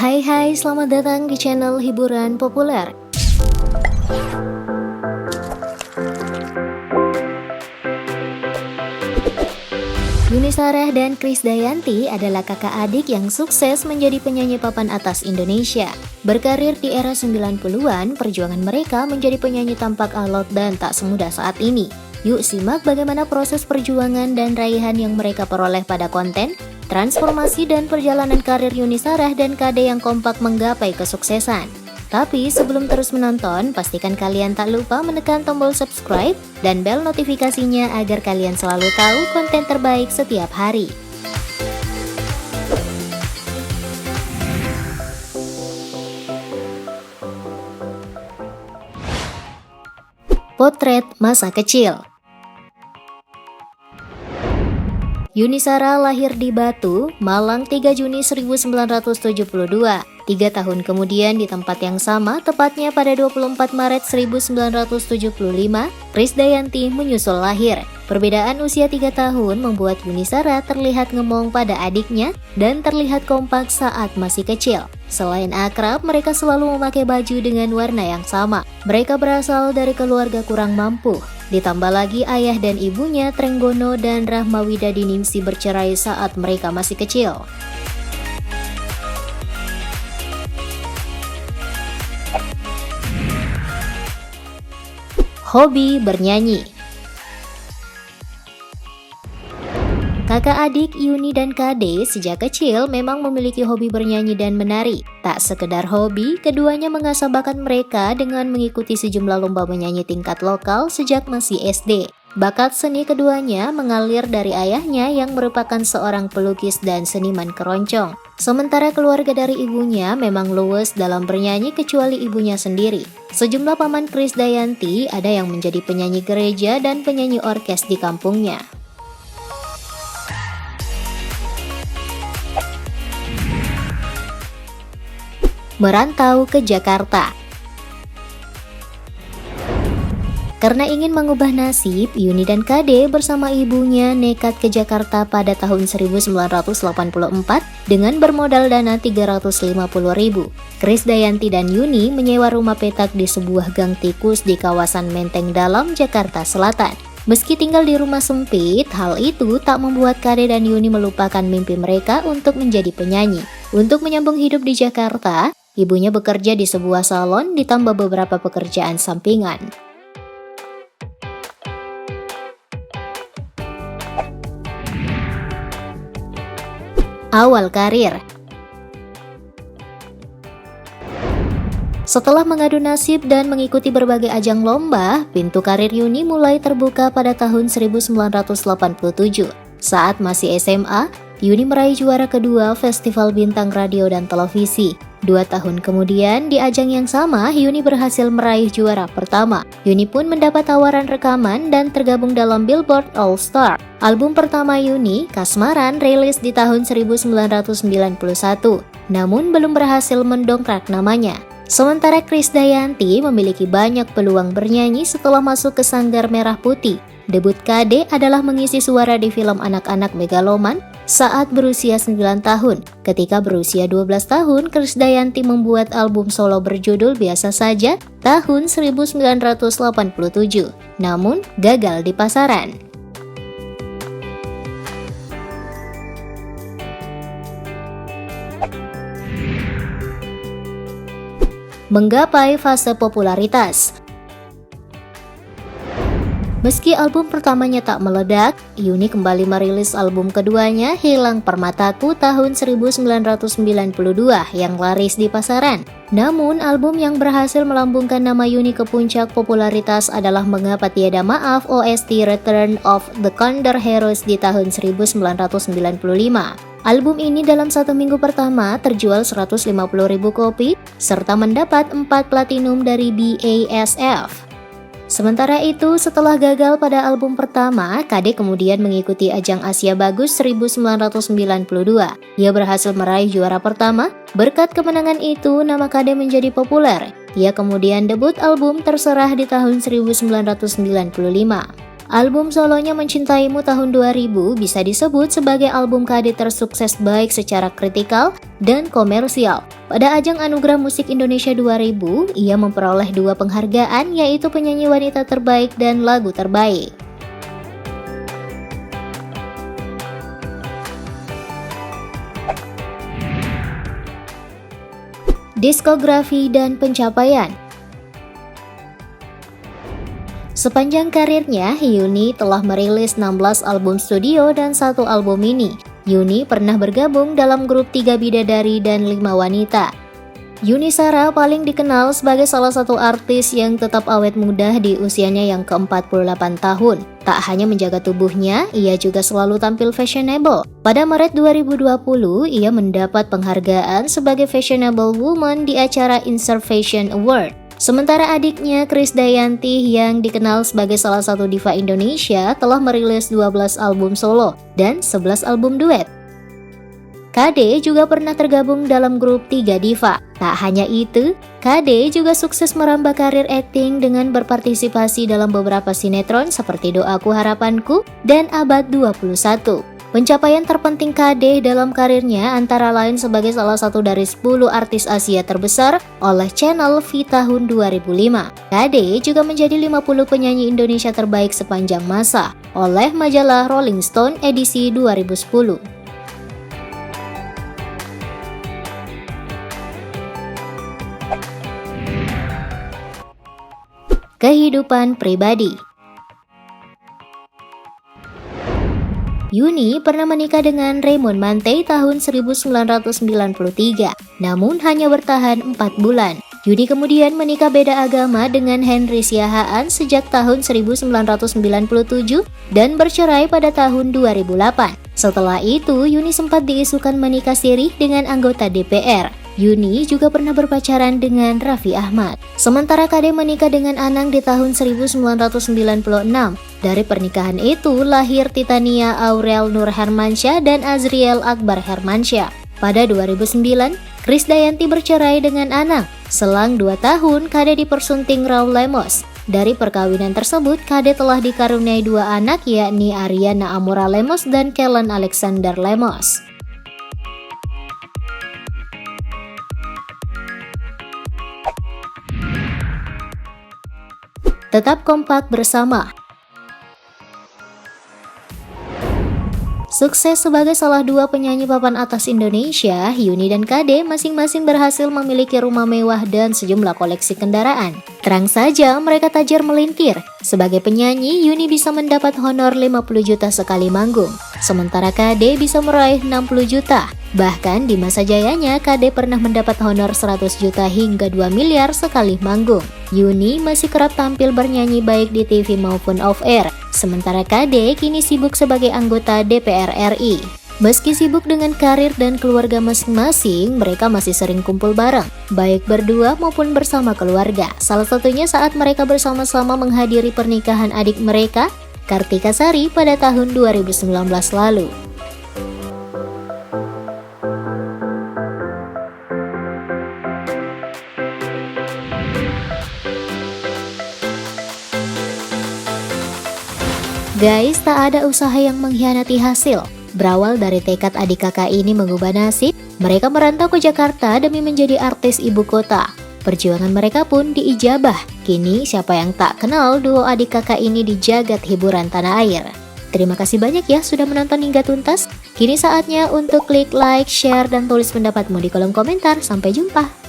Hai, selamat datang di channel hiburan populer. Yuni Shara dan Krisdayanti adalah kakak adik yang sukses menjadi penyanyi papan atas Indonesia. Berkarir di era 90-an, perjuangan mereka menjadi penyanyi tampak alot dan tak semudah saat ini. Yuk simak bagaimana proses perjuangan dan raihan yang mereka peroleh pada konten, transformasi dan perjalanan karir Yuni Shara dan KD yang kompak menggapai kesuksesan. Tapi sebelum terus menonton, pastikan kalian tak lupa menekan tombol subscribe dan bel notifikasinya agar kalian selalu tahu konten terbaik setiap hari. Potret masa kecil. Yuni Shara lahir di Batu, Malang 3 Juni 1972. 3 tahun kemudian di tempat yang sama, tepatnya pada 24 Maret 1975, Krisdayanti menyusul lahir. Perbedaan usia 3 tahun membuat Yuni Shara terlihat ngemong pada adiknya dan terlihat kompak saat masih kecil. Selain akrab, mereka selalu memakai baju dengan warna yang sama. Mereka berasal dari keluarga kurang mampu. Ditambah lagi ayah dan ibunya Trenggono dan Rahmawidadiningsi bercerai saat mereka masih kecil. Hobi bernyanyi. Kakak adik Yuni dan KD sejak kecil memang memiliki hobi bernyanyi dan menari. Tak sekedar hobi, keduanya mengasah bakat mereka dengan mengikuti sejumlah lomba menyanyi tingkat lokal sejak masih SD. Bakat seni keduanya mengalir dari ayahnya yang merupakan seorang pelukis dan seniman keroncong. Sementara keluarga dari ibunya memang luwes dalam bernyanyi kecuali ibunya sendiri. Sejumlah paman Krisdayanti ada yang menjadi penyanyi gereja dan penyanyi orkes di kampungnya. Merantau ke Jakarta. Karena ingin mengubah nasib, Yuni dan KD bersama ibunya nekat ke Jakarta pada tahun 1984 dengan bermodal dana 350.000. Krisdayanti dan Yuni menyewa rumah petak di sebuah gang tikus di kawasan Menteng Dalam, Jakarta Selatan. Meski tinggal di rumah sempit, hal itu tak membuat KD dan Yuni melupakan mimpi mereka untuk menjadi penyanyi. Untuk menyambung hidup di Jakarta, ibunya bekerja di sebuah salon ditambah beberapa pekerjaan sampingan. Awal karir. Setelah mengadu nasib dan mengikuti berbagai ajang lomba, pintu karir Yuni mulai terbuka pada tahun 1987. Saat masih SMA, Yuni meraih juara kedua Festival Bintang Radio dan Televisi. 2 tahun kemudian, di ajang yang sama, Yuni berhasil meraih juara pertama. Yuni pun mendapat tawaran rekaman dan tergabung dalam Billboard All Star. Album pertama Yuni, Kasmaran, rilis di tahun 1991, namun belum berhasil mendongkrak namanya. Sementara Krisdayanti memiliki banyak peluang bernyanyi setelah masuk ke Sanggar Merah Putih. Debut KD adalah mengisi suara di film anak-anak Megaloman saat berusia 9 tahun. Ketika berusia 12 tahun, Krisdayanti membuat album solo berjudul Biasa Saja tahun 1987, namun gagal di pasaran. Menggapai fase popularitas. Meski album pertamanya tak meledak, Yuni kembali merilis album keduanya Hilang Permataku tahun 1992 yang laris di pasaran. Namun album yang berhasil melambungkan nama Yuni ke puncak popularitas adalah Mengapa Tiada Maaf OST Return of the Condor Heroes di tahun 1995. Album ini dalam 1 minggu pertama terjual 150.000 kopi serta mendapat 4 platinum dari BASF. Sementara itu, setelah gagal pada album pertama, KD kemudian mengikuti ajang Asia Bagus 1992. Ia berhasil meraih juara pertama. Berkat kemenangan itu, nama KD menjadi populer. Ia kemudian debut album Terserah di tahun 1995. Album solonya Mencintaimu tahun 2000 bisa disebut sebagai album KD tersukses baik secara kritikal dan komersial. Pada ajang Anugerah Musik Indonesia 2000, ia memperoleh 2 penghargaan, yaitu penyanyi wanita terbaik dan lagu terbaik. Diskografi dan pencapaian. Sepanjang karirnya, Yuni telah merilis 16 album studio dan 1 album mini. Yuni pernah bergabung dalam grup 3 bidadari dan 5 wanita. Yuni Shara paling dikenal sebagai salah satu artis yang tetap awet muda di usianya yang ke-48 tahun. Tak hanya menjaga tubuhnya, ia juga selalu tampil fashionable. Pada Maret 2020, ia mendapat penghargaan sebagai Fashionable Woman di acara Insert Fashion Award. Sementara adiknya Krisdayanti yang dikenal sebagai salah satu diva Indonesia telah merilis 12 album solo dan 11 album duet. KD juga pernah tergabung dalam grup 3 diva. Tak hanya itu, KD juga sukses merambah karir akting dengan berpartisipasi dalam beberapa sinetron seperti Doaku Harapanku dan Abad 21. Pencapaian terpenting KD dalam karirnya antara lain sebagai salah satu dari 10 artis Asia terbesar oleh Channel V tahun 2005. KD juga menjadi 50 penyanyi Indonesia terbaik sepanjang masa oleh majalah Rolling Stone edisi 2010. Kehidupan pribadi. Yuni pernah menikah dengan Raymond Mantei tahun 1993, namun hanya bertahan 4 bulan. Yuni kemudian menikah beda agama dengan Henry Siahaan sejak tahun 1997 dan bercerai pada tahun 2008. Setelah itu, Yuni sempat diisukan menikah siri dengan anggota DPR. Yuni juga pernah berpacaran dengan Raffi Ahmad. Sementara KD menikah dengan Anang di tahun 1996. Dari pernikahan itu lahir Titania Aurel Nur Hermansyah dan Azriel Akbar Hermansyah. Pada 2009, Krisdayanti bercerai dengan Anang. Selang 2 tahun, KD dipersunting Raul Lemos. Dari perkawinan tersebut, KD telah dikaruniai 2 anak, yakni Ariana Amora Lemos dan Kellen Alexander Lemos. Tetap kompak bersama. Sukses sebagai salah 2 penyanyi papan atas Indonesia, Yuni dan KD masing-masing berhasil memiliki rumah mewah dan sejumlah koleksi kendaraan. Terang saja mereka tajir melintir. Sebagai penyanyi, Yuni bisa mendapat honor 50 juta sekali manggung, sementara KD bisa meraih 60 juta. Bahkan di masa jayanya, KD pernah mendapat honor 100 juta hingga 2 miliar sekali manggung. Yuni masih kerap tampil bernyanyi baik di TV maupun off-air, sementara KD kini sibuk sebagai anggota DPR RI. Meski sibuk dengan karir dan keluarga masing-masing, mereka masih sering kumpul bareng, baik berdua maupun bersama keluarga. Salah satunya saat mereka bersama-sama menghadiri pernikahan adik mereka, Kartika Sari, pada tahun 2019 lalu. Guys, tak ada usaha yang mengkhianati hasil. Berawal dari tekad adik kakak ini mengubah nasib, mereka merantau ke Jakarta demi menjadi artis ibu kota. Perjuangan mereka pun diijabah. Kini siapa yang tak kenal duo adik kakak ini di jagat hiburan tanah air. Terima kasih banyak ya sudah menonton hingga tuntas. Kini saatnya untuk klik like, share, dan tulis pendapatmu di kolom komentar. Sampai jumpa.